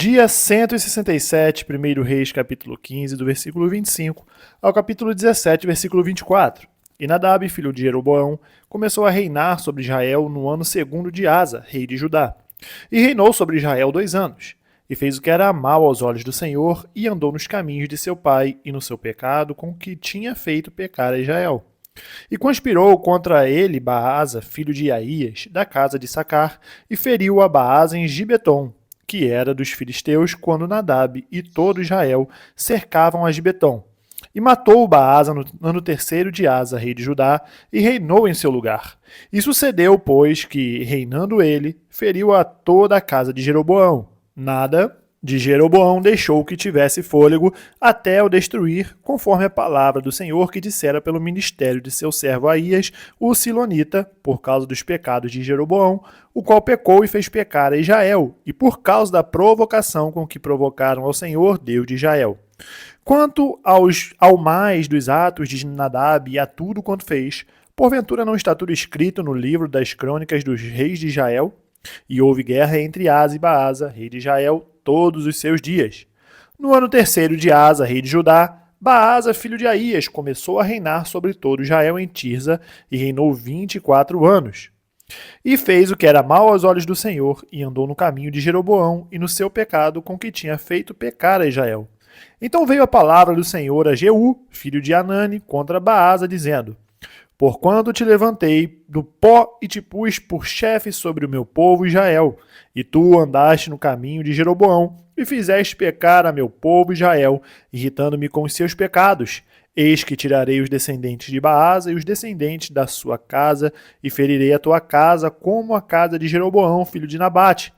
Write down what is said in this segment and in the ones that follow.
Dia 167, 1 Reis, capítulo 15, do versículo 25 ao capítulo 17, versículo 24. E Nadab, filho de Jeroboão, começou a reinar sobre Israel no ano segundo de Asa, rei de Judá. E reinou sobre Israel 2 anos. E fez o que era mal aos olhos do Senhor, e andou nos caminhos de seu pai e no seu pecado, com o que tinha feito pecar a Israel. E conspirou contra ele Baasa, filho de Iaías, da casa de Sacar, e feriu a Baasa em Gibeton, que era dos filisteus, quando Nadab e todo Israel cercavam a Gibeton. E matou Baasa no ano terceiro de Asa, rei de Judá, e reinou em seu lugar. E sucedeu, pois, que, reinando ele, feriu a toda a casa de Jeroboão. Nada de Jeroboão deixou que tivesse fôlego até o destruir, conforme a palavra do Senhor que dissera pelo ministério de seu servo Aías, o Silonita, por causa dos pecados de Jeroboão, o qual pecou e fez pecar a Israel, e por causa da provocação com que provocaram ao Senhor, Deus de Israel. Quanto ao mais dos atos de Nadab e a tudo quanto fez, porventura não está tudo escrito no livro das crônicas dos reis de Israel? E houve guerra entre Asa e Baasa, rei de Israel, todos os seus dias. No ano terceiro de Asa, rei de Judá, Baasa, filho de Aías, começou a reinar sobre todo Israel em Tirza e reinou 24 anos. E fez o que era mal aos olhos do Senhor, e andou no caminho de Jeroboão e no seu pecado com que tinha feito pecar a Israel. Então veio a palavra do Senhor a Jeú, filho de Anani, contra Baasa, dizendo: Porquanto te levantei do pó e te pus por chefe sobre o meu povo Israel, e tu andaste no caminho de Jeroboão, e fizeste pecar a meu povo Israel, irritando-me com os seus pecados. Eis que tirarei os descendentes de Baasa e os descendentes da sua casa, e ferirei a tua casa como a casa de Jeroboão, filho de Nabate.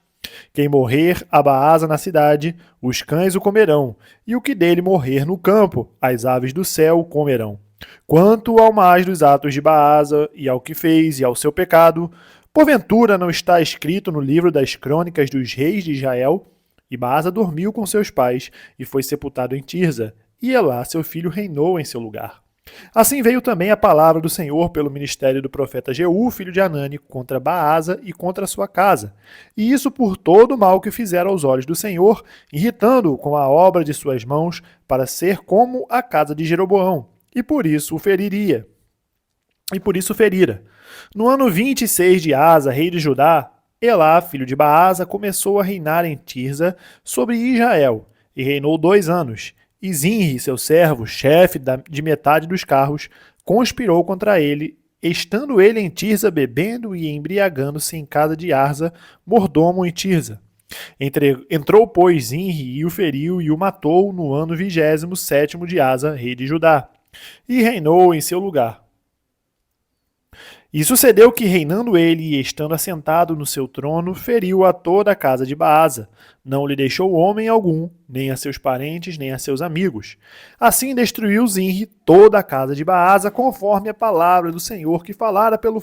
Quem morrer a Baasa na cidade, os cães o comerão, e o que dele morrer no campo, as aves do céu o comerão. Quanto ao mais dos atos de Baasa, e ao que fez, e ao seu pecado, porventura não está escrito no livro das crônicas dos reis de Israel? E Baasa dormiu com seus pais, e foi sepultado em Tirza, e Elá, seu filho, reinou em seu lugar. Assim veio também a palavra do Senhor pelo ministério do profeta Jeú, filho de Anani, contra Baasa e contra a sua casa. E isso por todo o mal que fizeram aos olhos do Senhor, irritando-o com a obra de suas mãos, para ser como a casa de Jeroboão. E por isso o ferira. No ano 26 de Asa, rei de Judá, Elá, filho de Baasa, começou a reinar em Tirza sobre Israel, e reinou 2 anos. E Zinri, seu servo, chefe de metade dos carros, conspirou contra ele, estando ele em Tirza bebendo e embriagando-se em casa de Arza, mordomo em Tirza. Entrou, pois, Zinri e o feriu e o matou no ano 27º de Asa, rei de Judá, e reinou em seu lugar. E sucedeu que, reinando ele e estando assentado no seu trono, feriu a toda a casa de Baasa. Não lhe deixou homem algum, nem a seus parentes, nem a seus amigos. Assim destruiu Zinri toda a casa de Baasa, conforme a palavra do Senhor que falara pelo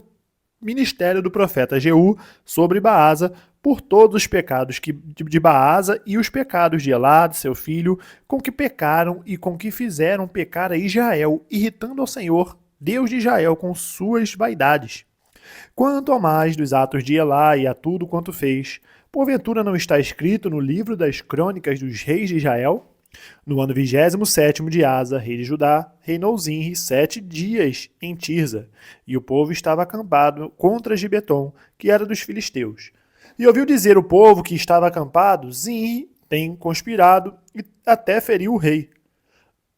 ministério do profeta Jeú sobre Baasa, por todos os pecados de Baasa e os pecados de Elá, seu filho, com que pecaram e com que fizeram pecar a Israel, irritando ao Senhor, Deus de Israel, com suas vaidades. Quanto ao mais dos atos de Elá e a tudo quanto fez, porventura não está escrito no livro das crônicas dos reis de Israel? No ano 27º de Asa, rei de Judá, reinou Zinri 7 dias em Tirza, e o povo estava acampado contra Gibeton, que era dos filisteus. E ouviu dizer o povo que estava acampado: Zinri tem conspirado e até feriu o rei.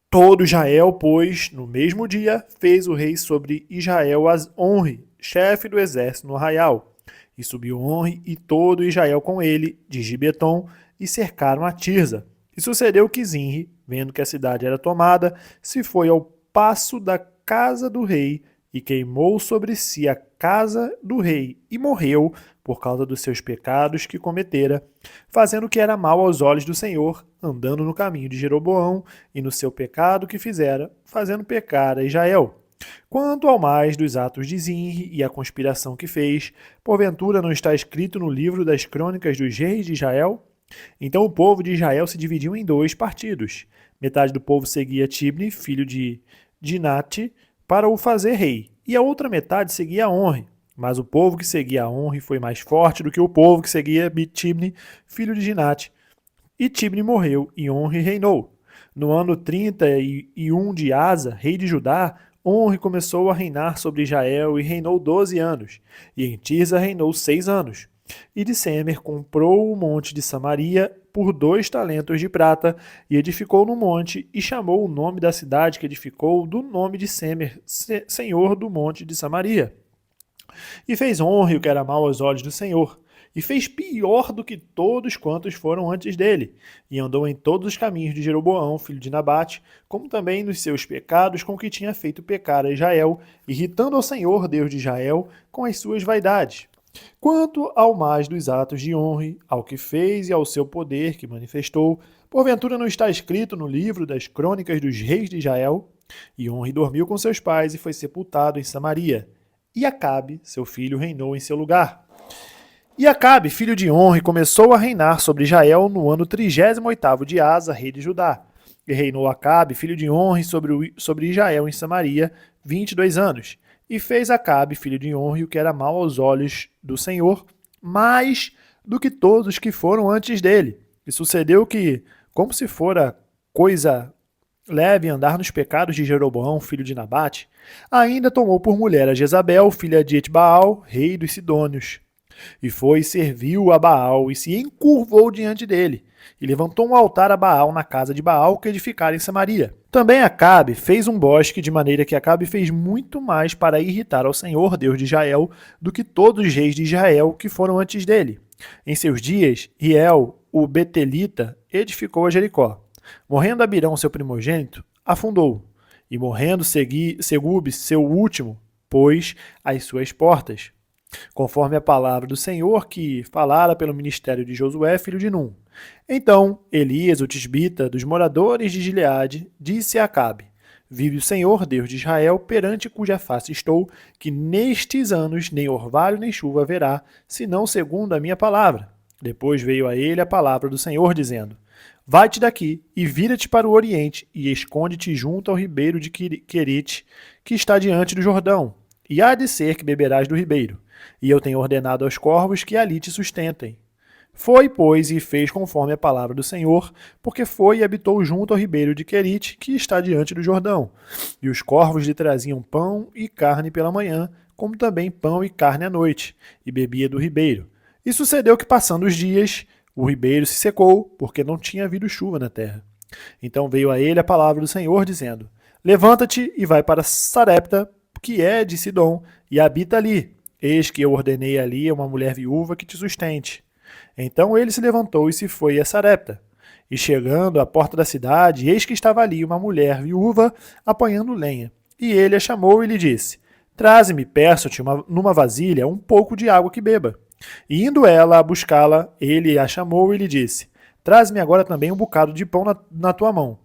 Todo Israel, pois, no mesmo dia, fez o rei sobre Israel Onri, chefe do exército no arraial. E subiu Onri e todo Israel com ele, de Gibeton, e cercaram a Tirza. E sucedeu que Zinri, vendo que a cidade era tomada, se foi ao paço da casa do rei, e queimou sobre si a casa do rei, e morreu por causa dos seus pecados que cometera, fazendo o que era mal aos olhos do Senhor, andando no caminho de Jeroboão, e no seu pecado que fizera, fazendo pecar a Israel. Quanto ao mais dos atos de Zinri e a conspiração que fez, porventura não está escrito no livro das crônicas dos reis de Israel? Então o povo de Israel se dividiu em 2 partidos. Metade do povo seguia Tibni, filho de Dinate, para o fazer rei, e a outra metade seguia Onri. Mas o povo que seguia Onri foi mais forte do que o povo que seguia Tibni, filho de Dinate. E Tibni morreu, e Onri reinou. No ano 31 de Asa, rei de Judá, Onri começou a reinar sobre Israel e reinou 12 anos. E em Tirza reinou 6 anos. E de Semer comprou o monte de Samaria por 2 talentos de prata, e edificou no monte, e chamou o nome da cidade que edificou do nome de Semer, senhor do monte de Samaria. E fez Onri o que era mau aos olhos do Senhor, e fez pior do que todos quantos foram antes dele, e andou em todos os caminhos de Jeroboão, filho de Nabate, como também nos seus pecados com que tinha feito pecar a Israel, irritando ao Senhor, Deus de Israel, com as suas vaidades. Quanto ao mais dos atos de Onri, ao que fez e ao seu poder que manifestou, porventura não está escrito no livro das crônicas dos reis de Israel? E Onri dormiu com seus pais e foi sepultado em Samaria. E Acabe, seu filho, reinou em seu lugar. E Acabe, filho de Onri, começou a reinar sobre Israel no ano 38º de Asa, rei de Judá. E reinou Acabe, filho de Onri, sobre Israel em Samaria, 22 anos. E fez Acabe, filho de Onri, o que era mau aos olhos do Senhor, mais do que todos os que foram antes dele. E sucedeu que, como se fora coisa leve andar nos pecados de Jeroboão, filho de Nabate, ainda tomou por mulher a Jezabel, filha de Etbaal, rei dos Sidônios. E foi e serviu a Baal, e se encurvou diante dele, e levantou um altar a Baal na casa de Baal que edificara em Samaria. Também Acabe fez um bosque, de maneira que Acabe fez muito mais para irritar ao Senhor, Deus de Israel, do que todos os reis de Israel que foram antes dele. Em seus dias, Riel, o Betelita, edificou a Jericó. Morrendo Abirão, seu primogênito, afundou, e morrendo Segube, seu último, pôs as suas portas, conforme a palavra do Senhor que falara pelo ministério de Josué, filho de Num. Então Elias, o tisbita, dos moradores de Gileade, disse a Acabe: Vive o Senhor, Deus de Israel, perante cuja face estou, que nestes anos nem orvalho nem chuva haverá, senão segundo a minha palavra. Depois veio a ele a palavra do Senhor, dizendo: Vai-te daqui e vira-te para o oriente e esconde-te junto ao ribeiro de Querite, que está diante do Jordão, e há de ser que beberás do ribeiro. E eu tenho ordenado aos corvos que ali te sustentem. Foi, pois, e fez conforme a palavra do Senhor, porque foi e habitou junto ao ribeiro de Querite, que está diante do Jordão. E os corvos lhe traziam pão e carne pela manhã, como também pão e carne à noite, e bebia do ribeiro. E sucedeu que, passando os dias, o ribeiro se secou, porque não tinha havido chuva na terra. Então veio a ele a palavra do Senhor, dizendo: Levanta-te e vai para Sarepta, que é de Sidom, e habita ali. Eis que eu ordenei ali a uma mulher viúva que te sustente. Então ele se levantou e se foi a Sarepta. E chegando à porta da cidade, eis que estava ali uma mulher viúva apanhando lenha. E ele a chamou e lhe disse: Traze-me, peço-te, numa vasilha, um pouco de água que beba. E indo ela a buscá-la, ele a chamou e lhe disse: Traze-me agora também um bocado de pão na tua mão.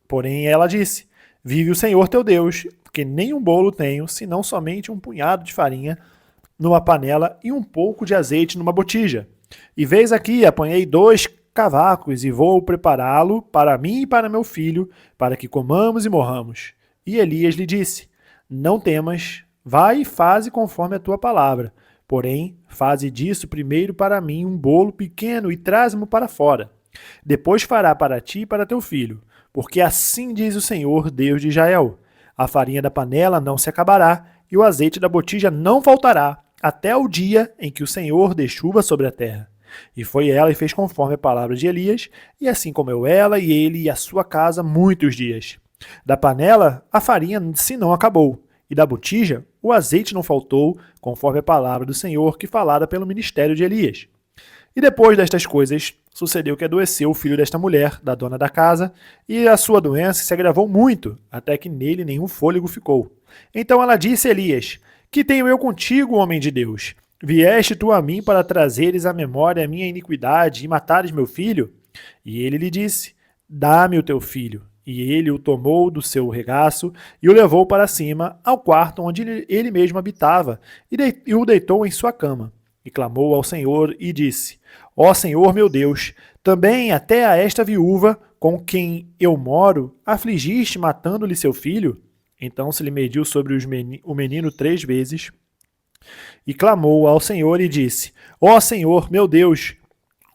Porém ela disse: Vive o Senhor teu Deus, que nem um bolo tenho, senão somente um punhado de farinha numa panela e um pouco de azeite numa botija. E veis aqui, apanhei 2 cavacos e vou prepará-lo para mim e para meu filho, para que comamos e morramos. E Elias lhe disse: Não temas, vai e faze conforme a tua palavra. Porém, faze disso primeiro para mim um bolo pequeno e traze-mo para fora. Depois fará para ti e para teu filho, porque assim diz o Senhor, Deus de Israel: a farinha da panela não se acabará e o azeite da botija não faltará, até o dia em que o Senhor dê chuva sobre a terra. E foi ela e fez conforme a palavra de Elias, e assim comeu ela e ele e a sua casa muitos dias. Da panela a farinha se não acabou, e da botija o azeite não faltou, conforme a palavra do Senhor que falara pelo ministério de Elias. E depois destas coisas, sucedeu que adoeceu o filho desta mulher, da dona da casa, e a sua doença se agravou muito, até que nele nenhum fôlego ficou. Então ela disse a Elias: Que tenho eu contigo, homem de Deus? Vieste tu a mim para trazeres à memória a minha iniquidade e matares meu filho? E ele lhe disse: Dá-me o teu filho. E ele o tomou do seu regaço e o levou para cima, ao quarto onde ele mesmo habitava, e o deitou em sua cama. E clamou ao Senhor e disse: Ó Senhor meu Deus, também até a esta viúva, com quem eu moro, afligiste matando-lhe seu filho? Então se lhe mediu sobre o menino 3 vezes, e clamou ao Senhor e disse: Ó Senhor, meu Deus,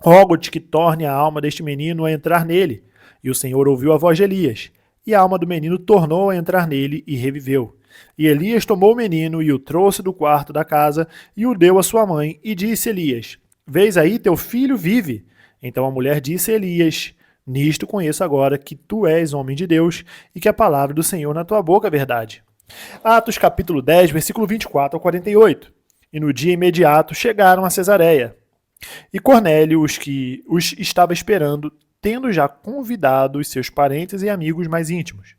Rogo-te que torne a alma deste menino a entrar nele. E o Senhor ouviu a voz de Elias. E a alma do menino tornou a entrar nele e reviveu. E Elias tomou o menino e o trouxe do quarto da casa e o deu à sua mãe. E disse Elias: Vês aí, teu filho vive. Então a mulher disse a Elias: Nisto conheço agora que tu és homem de Deus e que a palavra do Senhor na tua boca é verdade. Atos capítulo 10, versículo 24 ao 48. E no dia imediato chegaram a Cesareia. E Cornélio, os que os estava esperando, tendo já convidado os seus parentes e amigos mais íntimos.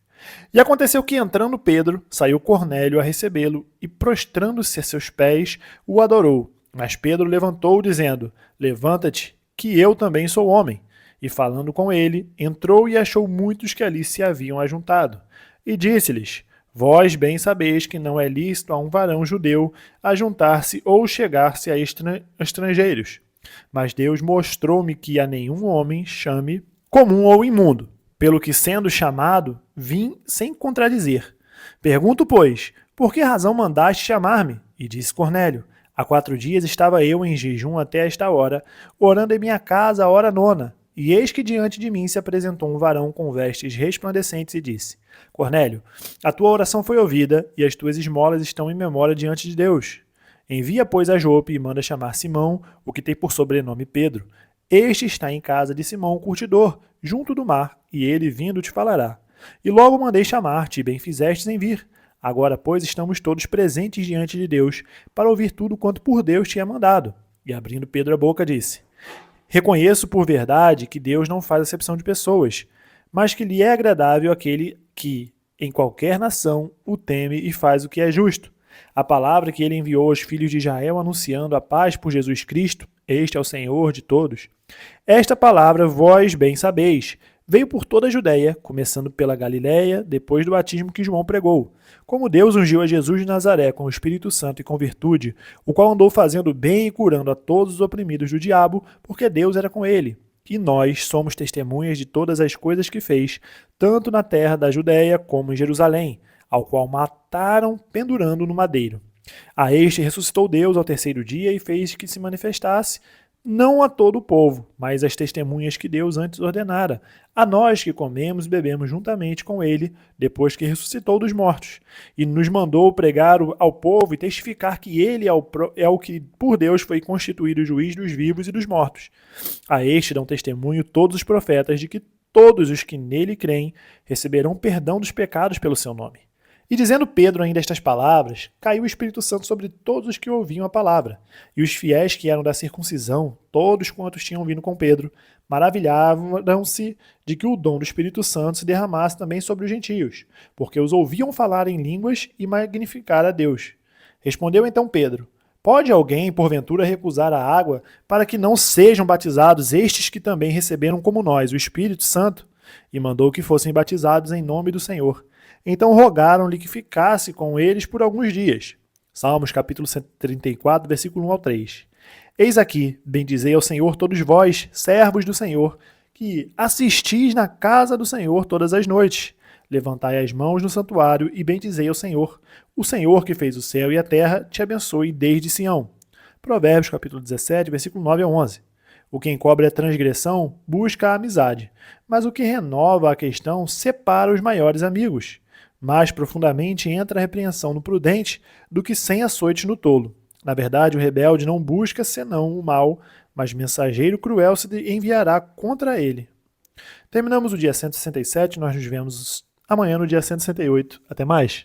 E aconteceu que, entrando Pedro, saiu Cornélio a recebê-lo e, prostrando-se a seus pés, o adorou. Mas Pedro levantou, dizendo: Levanta-te, que eu também sou homem. E, falando com ele, entrou e achou muitos que ali se haviam ajuntado. E disse-lhes: Vós bem sabeis que não é lícito a um varão judeu ajuntar-se ou chegar-se a estrangeiros. Mas Deus mostrou-me que a nenhum homem chame comum ou imundo, pelo que, sendo chamado, vim sem contradizer. Pergunto, pois, por que razão mandaste chamar-me? E disse Cornélio: Há 4 dias estava eu em jejum até esta hora, orando em minha casa a hora 9, e eis que diante de mim se apresentou um varão com vestes resplandecentes e disse: Cornélio, a tua oração foi ouvida, e as tuas esmolas estão em memória diante de Deus. Envia, pois, a Jope e manda chamar Simão, o que tem por sobrenome Pedro. Este está em casa de Simão, o curtidor, junto do mar, e ele vindo te falará. E logo mandei chamar-te, e bem fizestes em vir. Agora, pois, estamos todos presentes diante de Deus, para ouvir tudo quanto por Deus te é mandado. E abrindo Pedro a boca, disse: Reconheço por verdade que Deus não faz acepção de pessoas, mas que lhe é agradável aquele que, em qualquer nação, o teme e faz o que é justo. A palavra que ele enviou aos filhos de Israel anunciando a paz por Jesus Cristo, este é o Senhor de todos. Esta palavra, vós bem sabeis, veio por toda a Judéia, começando pela Galiléia, depois do batismo que João pregou. Como Deus ungiu a Jesus de Nazaré com o Espírito Santo e com virtude, o qual andou fazendo bem e curando a todos os oprimidos do diabo, porque Deus era com ele. E nós somos testemunhas de todas as coisas que fez, tanto na terra da Judéia como em Jerusalém, ao qual mataram pendurando no madeiro. A este ressuscitou Deus ao 3º dia e fez que se manifestasse, não a todo o povo, mas às testemunhas que Deus antes ordenara, a nós que comemos e bebemos juntamente com ele, depois que ressuscitou dos mortos, e nos mandou pregar ao povo e testificar que ele é o que por Deus foi constituído juiz dos vivos e dos mortos. A este dão testemunho todos os profetas de que todos os que nele creem receberão perdão dos pecados pelo seu nome. E dizendo Pedro ainda estas palavras, caiu o Espírito Santo sobre todos os que ouviam a palavra. E os fiéis que eram da circuncisão, todos quantos tinham vindo com Pedro, maravilhavam-se de que o dom do Espírito Santo se derramasse também sobre os gentios, porque os ouviam falar em línguas e magnificar a Deus. Respondeu então Pedro: Pode alguém, porventura, recusar a água para que não sejam batizados estes que também receberam como nós o Espírito Santo? E mandou que fossem batizados em nome do Senhor. Então rogaram-lhe que ficasse com eles por alguns dias. Salmos capítulo 134, versículo 1 ao 3. Eis aqui, bendizei ao Senhor todos vós, servos do Senhor, que assistis na casa do Senhor todas as noites. Levantai as mãos no santuário e bendizei ao Senhor. O Senhor que fez o céu e a terra te abençoe desde Sião. Provérbios capítulo 17, versículo 9 a 11. O que encobre a transgressão busca a amizade, mas o que renova a questão separa os maiores amigos. Mais profundamente entra a repreensão no prudente do que 100 açoites no tolo. Na verdade, o rebelde não busca senão o mal, mas mensageiro cruel se enviará contra ele. Terminamos o dia 167, nós nos vemos amanhã no dia 168. Até mais!